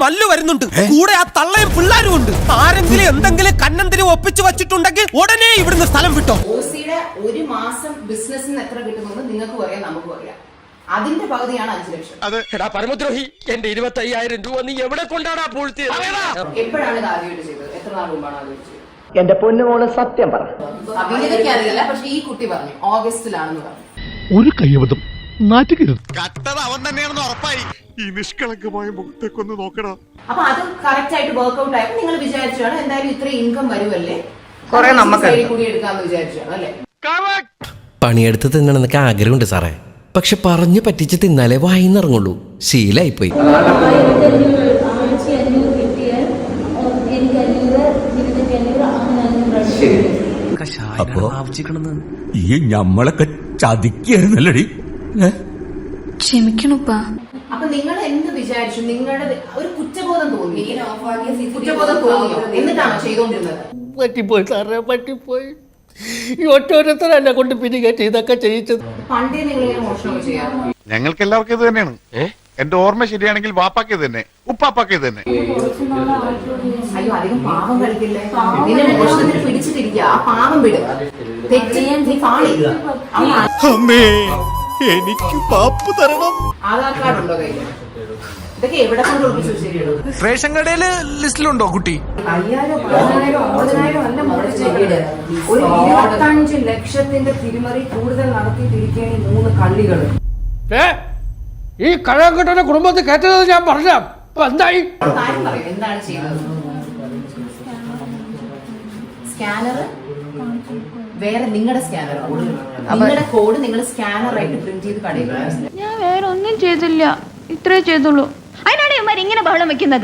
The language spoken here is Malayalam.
മല്ലു വരുന്നുണ്ട്, കൂടെ ആ തള്ളയും പിള്ളേരും ഉണ്ട്. ആരെങ്കിലും എന്തെങ്കിലും കണ്ണന്തിരി ഒപ്പിച്ചു വെച്ചിട്ടുണ്ടെങ്കിൽ ഉടനെ ഇവിടുന്ന് സ്ഥലം വിട്ടോ. ഓസിയുടെ ഒരു മാസം ബിസിനസ്സിന് എത്ര കിട്ടുമെന്ന് നിങ്ങൾക്ക് പറയാം, നമുക്കും അറിയാം. അതിന്റെ പകുതിയാണ് 5 ലക്ഷം. പരമദ്രോഹി, എന്റെ 25,000 രൂപ നീ എവിടെ കൊണ്ടാടാ പൂഴ്ത്തിയത്? എപ്പോഴാണ് ഇത് ആദ്യമായിട്ട് ചെയ്തത്? എത്ര നാൾ മുമ്പാണ് ആദ്യമായിട്ട് ചെയ്തത്? എന്റെ പൊന്നുമോള് സത്യം പറ. അഭിനയിക്കാൻ അറിയില്ല, പക്ഷെ ഈ കുട്ടി പറഞ്ഞു ഓഗസ്റ്റിലാണെന്ന് പറഞ്ഞു. ഒരു കയ്യബദ്ധം നാറ്റുകരുത്. കട്ടത് അവൻ തന്നെയാണെന്ന് ഉറപ്പായി. ഈ നിഷ്കളങ്കമായ മുഖത്തേക്കൊന്ന് നോക്കണം. അപ്പൊ അത് കറക്റ്റ് ആയിട്ട് വർക്ക്ഔട്ട് ആയപ്പോൾ നിങ്ങൾ വിചാരിച്ചാണ് എന്തായാലും ഇത്ര ഇൻകം വരുമല്ലേ, കുറെ നമുക്ക് കൂടി എടുക്കാന്ന് വിചാരിച്ചാണ് അല്ലേ? പണിയെടുത്ത് തിന്നണമെന്നൊക്കെ ആഗ്രഹമുണ്ട് സാറേ, പക്ഷെ പറഞ്ഞു പറ്റിച്ച് തിന്നാലേ വായിന്നിറങ്ങുള്ളൂ. ശീലായിപ്പോയി. അപ്പോ ഈ ഞമ്മളൊക്കെ ചതിക്കായിരുന്നല്ലടി. ക്ഷമിക്കണപ്പാ. അപ്പൊ നിങ്ങൾ എന്ത് വിചാരിച്ചു? നിങ്ങളുടെ ഒരു കുറ്റബോധം തോന്നി? കുറ്റബോധം തോന്നിയോ? എന്നിട്ടാണോ ചെയ്തോണ്ടിരുന്നത്? പറ്റിപ്പോയി സാറേ, പറ്റിപ്പോയി. ഈ ഒറ്റോരുത്തരെ എന്നെ കൊണ്ട് പിരികേറ്റ് ഇതൊക്കെ ചെയ്യിച്ചത്. പണ്ടേ നിങ്ങൾ ഇങ്ങനെ മോഷണം ചെയ്യാം? ഞങ്ങൾക്ക് എല്ലാവർക്കും ഇത് തന്നെയാണ്. എന്റെ ഓർമ്മ ശരിയാണെങ്കിൽ വാപ്പാക്കിയത് തന്നെ, ഉപ്പാപ്പാക്കിയത് തന്നെ. അയ്യോ, അധികം പാവം കളിക്കില്ലേ? നിന്നെ മോഷണത്തിന് പിടിച്ചിട്ടിരിക്കുക, ആ പാവം വിട്. തെറ്റ് പാളി. അമ്മേ, എനിക്ക് പാപ്പ് തരണം. ആധാർ കാർഡ് ഉണ്ടോ കയ്യിൽ? ഇതൊക്കെ എവിടെ കൊണ്ട് ഒളിപ്പിച്ചു ശരിയുള്ളൂ? റേഷൻ കടയില് ലിസ്റ്റിലുണ്ടോ കുട്ടി? 5,000, 10,000, 50,000 അല്ല മുടച്ച വീട്. ഒരു 25 ലക്ഷത്തിന്റെ തിരിമറി കൂടുതൽ നടത്തിയിട്ടിരിക്കുകയാണ് ഈ 3 കള്ളികൾ. ഈ കഴകെട്ടന്റെ കുടുംബത്തിൽ കയറ്റത് ഞാൻ പറഞ്ഞ എന്തായി? കാര്യം പറയും, എന്താണ് ചെയ്തത്? സ്കാനർ വേറെ, നിങ്ങളുടെ സ്കാനർ, നിങ്ങളുടെ കോഡ് നിങ്ങൾ സ്കാനറായിട്ട് പ്രിന്റ് ചെയ്ത് കടയിൽ. ഞാൻ വേറെ ഒന്നും ചെയ്തില്ല, ഇത്രേ ചെയ്തുള്ളൂ. അതിനാണ് ഇവന്മാർ ഇങ്ങനെ ബഹളം വെക്കുന്നത്.